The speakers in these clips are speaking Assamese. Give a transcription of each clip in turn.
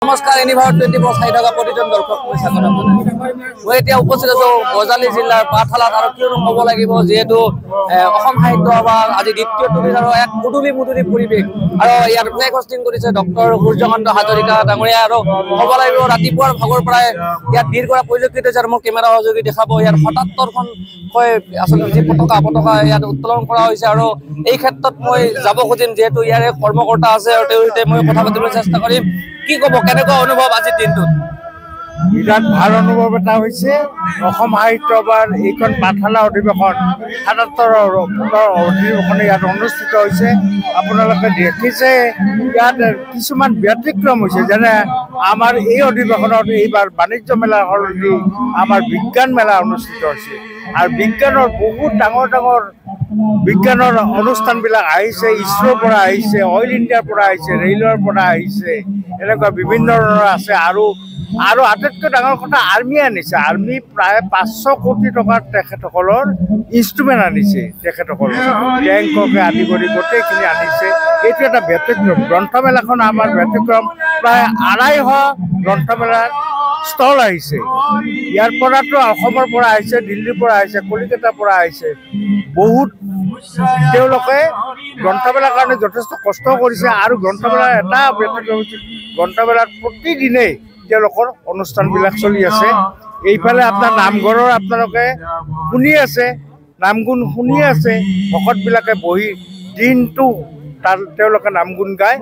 নমস্কাৰ এনি ভাৰত 24 চাই থকা প্ৰতিজন দৰ্শক মই স্বাগতম জনাইছো। মই এতিয়া উপস্থিত আছো বজালী জিলাৰ পাঠশালাত আৰু কিয়নো ক'ব লাগিব যিহেতু অসম সাহিত্য সভাৰ আজি দ্বিতীয় টুৰিৰ আৰু এক মুদুলি পৰিৱেশ আৰু ইয়াত ফ্লেগ হোষ্টিং কৰিছে ডক্টৰ সূৰ্যকান্ত হাজৰিকা ডাঙৰীয়া আৰু ক'ব লাগিব ৰাতিপুৱাৰ ভাগৰ পৰাই ইয়াত ভিৰ কৰা পৰিলক্ষিত হৈছে আৰু মোৰ কেমেৰা সহযোগী দেখাব ইয়াত ৭৭খন আচলতে যি পতাকা ইয়াত উত্তোলন কৰা হৈছে আৰু এই ক্ষেত্ৰত মই যাব খুজিম যিহেতু ইয়াৰে কৰ্মকৰ্তা আছে আৰু তেওঁৰ সৈতে মই কথা পাতিবলৈ চেষ্টা কৰিম। কি ক'ব কেনেকুৱা অনুভৱ আজিৰ দিনটোত? বিৰাট ভাল অনুভৱ এটা হৈছে। অসম সাহিত্য সভাৰ এইখন পাঠশালা অধিৱেশন ৭৭ অধিৱেশন ইয়াত অনুষ্ঠিত হৈছে। আপোনালোকে দেখিছে ইয়াত কিছুমান ব্যতিক্ৰম হৈছে, যেনে আমাৰ এই অধিৱেশনত এইবাৰ বাণিজ্য মেলাৰ সলনি আমাৰ বিজ্ঞান মেলা অনুষ্ঠিত হৈছে আৰু বিজ্ঞানৰ বহুত ডাঙৰ বিজ্ঞানৰ অনুষ্ঠানবিলাক আহিছে। ইছৰোৰ পৰা আহিছে, অইল ইণ্ডিয়াৰ পৰা আহিছে, ৰেলৰ পৰা আহিছে, এনেকুৱা বিভিন্ন ধৰণৰ আছে। আৰু আটাইতকৈ ডাঙৰ কথা আৰ্মি আনিছে। আৰ্মি প্ৰায় 500 কোটি টকাৰ তেখেতসকলৰ ইনষ্ট্ৰুমেণ্ট আনিছে। তেখেতসকলৰ টেংককে আদি কৰি গোটেইখিনি আনিছে। এইটো এটা ব্যতিক্ৰম। গ্ৰন্থমেলাখন আমাৰ ব্যতিক্ৰম। প্ৰায় 250 গ্ৰন্থমেলাৰ ষ্টল আহিছে। ইয়াৰ পৰাতো অসমৰ পৰা আহিছে, দিল্লীৰ পৰা আহিছে, কলিকতাৰ পৰা আহিছে। বহুত তেওঁলোকে গ্ৰন্থমেলাৰ কাৰণে যথেষ্ট কষ্ট কৰিছে আৰু গ্ৰন্থমেলাৰ এটা ব্যতিক্ৰম হৈছে গ্ৰন্থমেলাত প্ৰতিদিনেই তেওঁলোকৰ অনুষ্ঠানবিলাক চলি আছে। এইফালে আপোনাৰ নামঘৰৰ আপোনালোকে শুনি আছে, নাম গুণ শুনি আছে। ভকতবিলাকে বহি দিনটো তাত তেওঁলোকে নাম গুণ গায়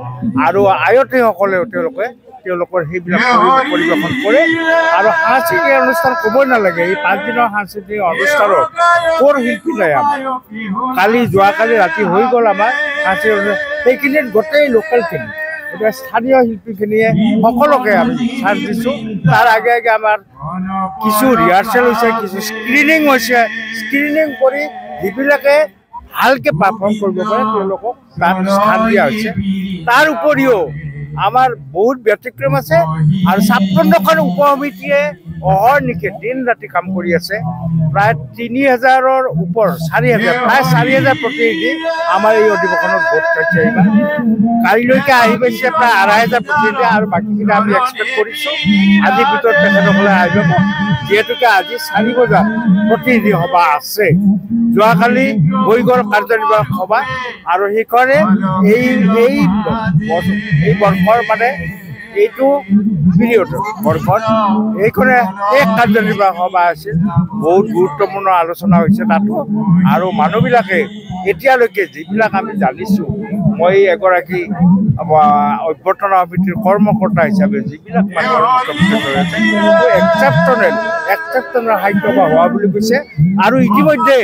আৰু আয়তীসকলেও তেওঁলোকৰ সেইবিলাক পৰিৱেশন কৰে। আৰু সাংস্কৃতিক অনুষ্ঠান ক'বই নালাগে। এই 5 দিনৰ সাংস্কৃতিক অনুষ্ঠানত ক'ৰ শিল্পী নাই আমাৰ। যোৱাকালি ৰাতি হৈ গ'ল আমাৰ সাংস্কৃতিক অনুষ্ঠান। সেইখিনিত গোটেই লোকেলখিনি এতিয়া স্থানীয় শিল্পীখিনিয়ে সকলোকে আমি চান্স দিছোঁ। তাৰ আগে আমাৰ কিছু ৰিহাৰ্চেল হৈছে, কিছু স্ক্ৰিনিং হৈছে। স্ক্ৰিনিং কৰি যিবিলাকে ভালকৈ পাৰফৰ্ম কৰিব পাৰে তেওঁলোকক তাত স্থান দিয়া হৈছে। তাৰ উপৰিও আমাৰ বহুত ব্যতিক্ৰম আছে আৰু 56খন উপ সমিতিয়ে অহৰ্নিশে দিন ৰাতি কাম কৰি আছে। প্ৰায় 3000ৰ ওপৰ 4000 প্ৰায় 4000 প্ৰতিনিধি আমাৰ এই অধিৱেশনত ভোট খাইছে। এইবাৰ কাইলৈকে আহি পাইছে প্ৰায় 2500 প্ৰতিনিধি আৰু বাকীখিনি আমি এক্সপেক্ট কৰিছোঁ আজিৰ ভিতৰত তেখেতসকলে আহি পাব, যিহেতুকে আজি 4 বজাত প্ৰতিনিধি সভা আছে। যোৱাকালি হৈ গ'ল কাৰ্যনিৰ্বাহক সভা আৰু সেইকাৰণে এই বৰ্ষৰ মানে এইটো পিৰিয়ডৰ বৰ্ষত এইখনে এক কাৰ্যনিৰ্বাহক সভা আছিল। বহুত গুৰুত্বপূৰ্ণ আলোচনা হৈছে তাতো। আৰু মানুহবিলাকে এতিয়ালৈকে যিবিলাক আমি জানিছোঁ, মই এগৰাকী অভ্যৰ্থনা সমিতিৰ কৰ্মকৰ্তা হিচাপে যিবিলাক মানুহৰ এক্সেপ্টেবল সাহিত্য সভা হোৱা বুলি কৈছে। আৰু ইতিমধ্যে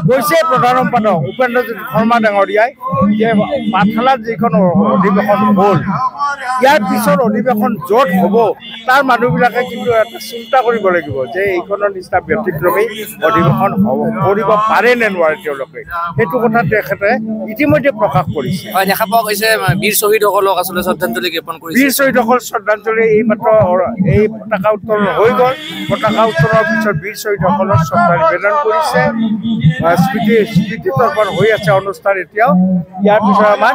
কৈছে প্ৰধান সম্পাদক উপেন্দ্ৰজিৎ শৰ্মা ডাঙৰীয়াই যে পাঠশালাত যিখন অধিৱেশন হ'ল, ইয়াৰ পিছৰ অধিৱেশন য'ত হ'ব তাৰ মানুহবিলাকে কিন্তু এটা চিন্তা কৰিব লাগিব যে এইখনৰ নিচিনা ব্যতিক্ৰমী অধিৱেশন কৰিব পাৰে নে নোৱাৰে তেওঁলোকে। সেইটো কথা তেখেতে ইতিমধ্যে প্ৰকাশ কৰিছে। দেখা পোৱা গৈছে বীৰ শ্বহীদসকলক আচলতে শ্ৰদ্ধাঞ্জলি জ্ঞাপন কৰিছে। বীৰ শ্বহীদসকল শ্ৰদ্ধাঞ্জলি এইমাত্ৰ এই পতাকা উত্তোলন হৈ গ'ল। পতাকা উত্তোলনৰ পিছত বীৰ শ্বহীদসকলক শ্ৰদ্ধা নিবেদন কৰিছে। স্মৃতি তৰ্পণ হৈ আছে অনুষ্ঠান এতিয়াও। ইয়াৰ পিছত আমাৰ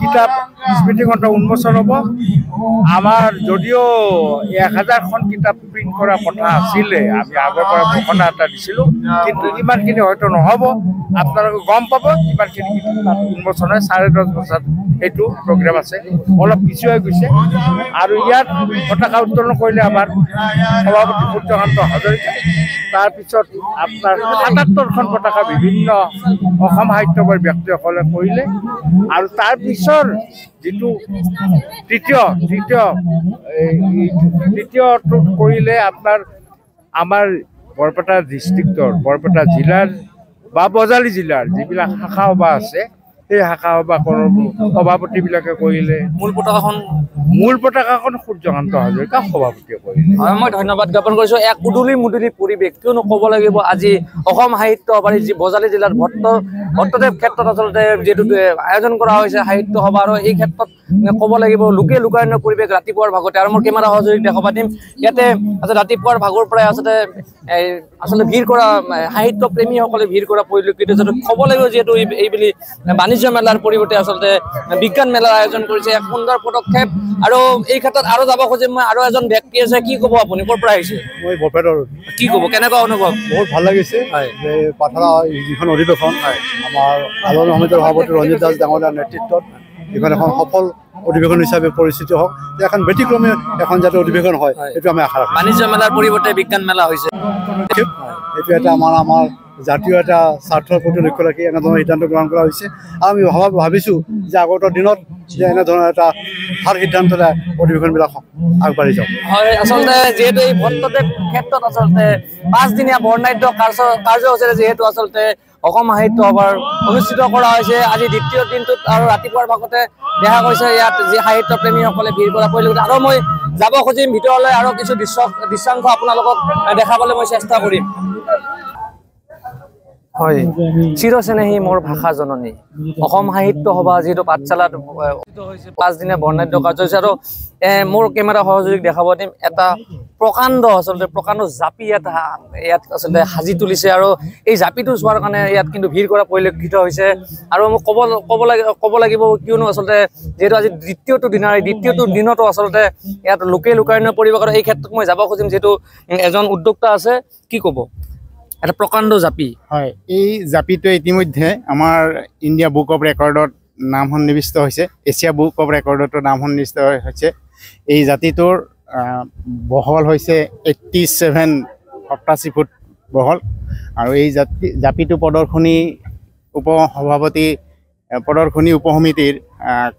কিতাপ স্মৃতিগ্ৰন্থ উন্মোচন হ'ব। আমাৰ যদিও 1000খন কিতাপ প্ৰিণ্ট কৰাৰ কথা আছিলে, আমি আগৰ পৰা ঘোষণা এটা দিছিলোঁ, কিন্তু ইমানখিনি হয়তো নহ'ব। আপোনালোকে গম পাব কিমানখিনি কিতাপ উন্মোচন হয়। 10:30 বজাত সেইটো প্ৰগ্ৰেম আছে, অলপ পিছুৱাই গৈছে। আৰু ইয়াত পতাকা উত্তোলন কৰিলে আমাৰ সভাপতি সূৰ্যকান্ত হাজৰিকাই। তাৰপিছত আপোনাৰ 77খন পতাকা বিভিন্ন অসম সাহিত্য সভাৰ ব্যক্তিসকলে কৰিলে। আৰু তাৰপিছৰ যিটো তৃতীয়টো কৰিলে আমাৰ বৰপেটা ডিষ্ট্ৰিক্টৰ বৰপেটা জিলাৰ বা বজালী জিলাৰ যিবিলাক শাখা সভা আছে সেই শাখা সভাপতিবিলাকে কৰিলে। মূল পতাকাখন সূৰ্যকান্ত হাজৰিকা সভাপতিয়ে কৰিলে। মই ধন্যবাদ জ্ঞাপন কৰিছোঁ। এক মুদুলি পৰিৱেশ কিয়নো ক'ব লাগিব আজি অসম সাহিত্য সভাৰ যি বজালী জিলাৰ ভট্টদেৱ ক্ষেত্ৰত আচলতে যিহেতু আয়োজন কৰা হৈছে সাহিত্য সভা, আৰু এই ক্ষেত্ৰত ক'ব লাগিব লোকাৰণ্য পৰিৱেশ ৰাতিপুৱাৰ ভাগতে। আৰু মোৰ কেমেৰা সহযোগী দেখা পাতিম ইয়াতে ৰাতিপুৱাৰ ভাগৰ পৰাই আচলতে ভিৰ কৰা সাহিত্য প্ৰেমীসকলে ভিৰ কৰা পৰিলক্ষিত। ক'ব লাগিব যিহেতু এইবুলি বাণিজ্য বাণিজ্য মেলাৰ পৰিৱৰ্তে আচলতে বিজ্ঞান মেলাৰ আয়োজন কৰিছে এক সুন্দৰ পদক্ষেপ আৰু এই ক্ষেত্ৰত আৰু যাব খুজিম মই আৰু এজন ব্যক্তি আছে কি ক'ব আপুনি ক'ৰ পৰা আহিছে মই বৰপেটাৰ কি ক'ব কেনেকুৱা অনুভৱ বহুত ভাল লাগিছে হয়। যে পাঠালা যিখন অধিৱেশন আমাৰ আলোচনা সমিতিৰ সভাপতি ৰঞ্জিত দাস ডাঙৰীয়াৰ নেতৃত্বত এইখন এখন সফল অধিৱেশন হিচাপে পৰিচিত হওক এখন ব্যতিক্ৰমী এখন যাতে অধিৱেশন হয় এইটো আমি আশা ৰাখোঁ বাণিজ্য মেলাৰ পৰিৱৰ্তে বিজ্ঞান মেলা হৈছে এইটো এটা আমাৰ জাতীয় এটা স্বাৰ্থৰ প্ৰতি লক্ষ্য ৰাখি এনেধৰণৰ সিদ্ধান্ত গ্ৰহণ কৰা হৈছে আৰু আমি ভাবিছোঁ যে আগতৰ দিনত যে এনেধৰণৰ এটা ভাল সিদ্ধান্তৰে অধিৱেশনবিলাক আগবাঢ়ি যাওক হয় আচলতে যিহেতু এই ভট্টদেৱ ক্ষেত্ৰত আচলতে 5 দিনীয়া বৰ্ণাঢ্য কাৰ্যসূচীৰে যিহেতু আচলতে অসম সাহিত্য সভাৰ অনুষ্ঠিত কৰা হৈছে আজি দ্বিতীয় দিনটোত আৰু ৰাতিপুৱাৰ ভাগতে দেখা গৈছে ইয়াত যি সাহিত্য প্ৰেমীসকলে ভিৰ কৰা পৰিলক্ষিত আৰু মই যাব খুজিম ভিতৰলৈ আৰু কিছু দৃশ্যাংশ আপোনালোকক দেখাবলৈ মই চেষ্টা কৰিম হয় চিৰচেনেহী মোৰ ভাষা জননী অসম সাহিত্য সভা যিহেতু পাঠশালাত 5 দিনীয়া বৰ্ণাঢ্য কাৰ্যসূচী আৰু মোৰ কেমেৰা সহযোগীক দেখাব দিম এটা প্ৰকাণ্ড জাপি ইয়াত আচলতে সাজি তুলিছে আৰু এই জাপিটো চোৱাৰ কাৰণে ইয়াত কিন্তু ভিৰ কৰা পৰিলক্ষিত হৈছে আৰু মোক ক'ব লাগিব কিয়নো আচলতে যিহেতু আজি দ্বিতীয়টো দিনতো আচলতে ইয়াত লোকে লোকাৰণ্য পৰিৱেশ আৰু এই ক্ষেত্ৰত মই যাব খুজিম যিহেতু এজন উদ্যোক্তা আছে কি ক'ব এটা প্ৰকাণ্ড জাপি হয় এই জাপিটো ইতিমধ্যে আমাৰ ইণ্ডিয়া বুক অফ ৰেকৰ্ডত নাম সন্নিৱিষ্ট হৈছে এছিয়া বুক অফ ৰেকৰ্ডতো নাম সন্নিৱিষ্ট হৈছে এই জাতিটোৰ বহল হৈছে 87 ফুট বহল আৰু এই জাপিটো প্ৰদৰ্শনী উপসমিতিৰ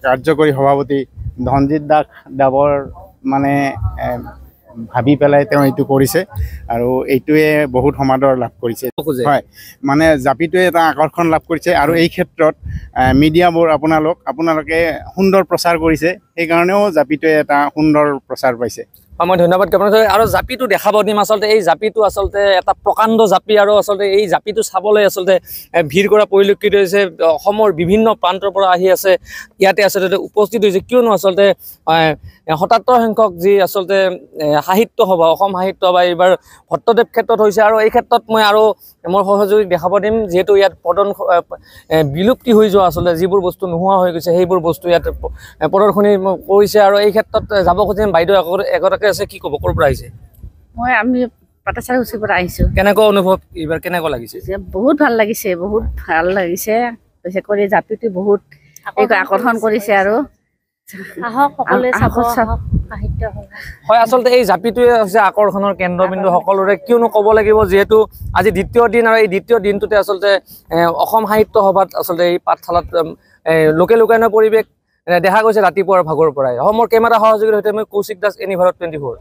কাৰ্যকৰী সভাপতি ধনজিৎ দাস ডাবৰ মানে ভাবি পেলাই তেওঁ এইটো কৰিছে আৰু এইটোৱে বহুত সমাদৰ লাভ কৰিছে হয় মানে জাপিটোৱে এটা আকৰ্ষণ লাভ কৰিছে আৰু এই ক্ষেত্ৰত মিডিয়াবোৰ আপোনালোকে সুন্দৰ প্ৰচাৰ কৰিছে সেইকাৰণেও জাপিটোৱে এটা সুন্দৰ প্ৰচাৰ পাইছে মই ধন্যবাদ জ্ঞাপন কৰিছোঁ আৰু জাপিটো দেখাব দিম আচলতে এই জাপিটো আচলতে এটা প্ৰকাণ্ড জাপি আৰু আচলতে এই জাপিটো চাবলৈ আচলতে ভিৰ কৰা পৰিলক্ষিত হৈছে অসমৰ বিভিন্ন প্ৰান্তৰ পৰা আহি আছে ইয়াতে আচলতে উপস্থিত হৈছে কিয়নো আচলতে ৭৭ সংখ্যক যি আচলতে সাহিত্য সভা অসম সাহিত্য সভা এইবাৰ ভট্টদেৱ ক্ষেত্ৰত হৈছে আৰু এই ক্ষেত্ৰত মই আৰু মোৰ সহযোগীক দেখাব দিম যিহেতু ইয়াত বিলুপ্তি হৈ যোৱা আচলতে যিবোৰ বস্তু নোহোৱা হৈ গৈছে সেইবোৰ বস্তু ইয়াত প্ৰদৰ্শনী কৰিছে আৰু এই ক্ষেত্ৰত যাব খুজিম বাইদেউ এগৰাকী আছে কি ক'ব ক'ৰ পৰা আহিছে আমি পাটাচাৰকুচিৰ পৰা আহিছোঁ কেনেকুৱা অনুভৱ এইবাৰ কেনেকুৱা লাগিছে বহুত ভাল লাগিছে বিশেষকৈ জাপিটো বহুত আকৰ্ষণ কৰিছে আৰু হয় আচলতে এই জাপিটোৱে হৈছে আকৰ্ষণৰ কেন্দ্ৰবিন্দু সকলোৰে কিয়নো ক'ব লাগিব যিহেতু আজি দ্বিতীয় দিন আৰু এই দ্বিতীয় দিনটোতে আচলতে অসম সাহিত্য সভাত আচলতে এই পাঠশালাত লোকে লোকাৰণ্য পৰিৱেশ দেখা গৈছে ৰাতিপুৱাৰ ভাগৰ পৰাই অসমৰ কেমেৰা সহযোগীৰ সৈতে মই কৌশিক দাস এনিভাৰত 24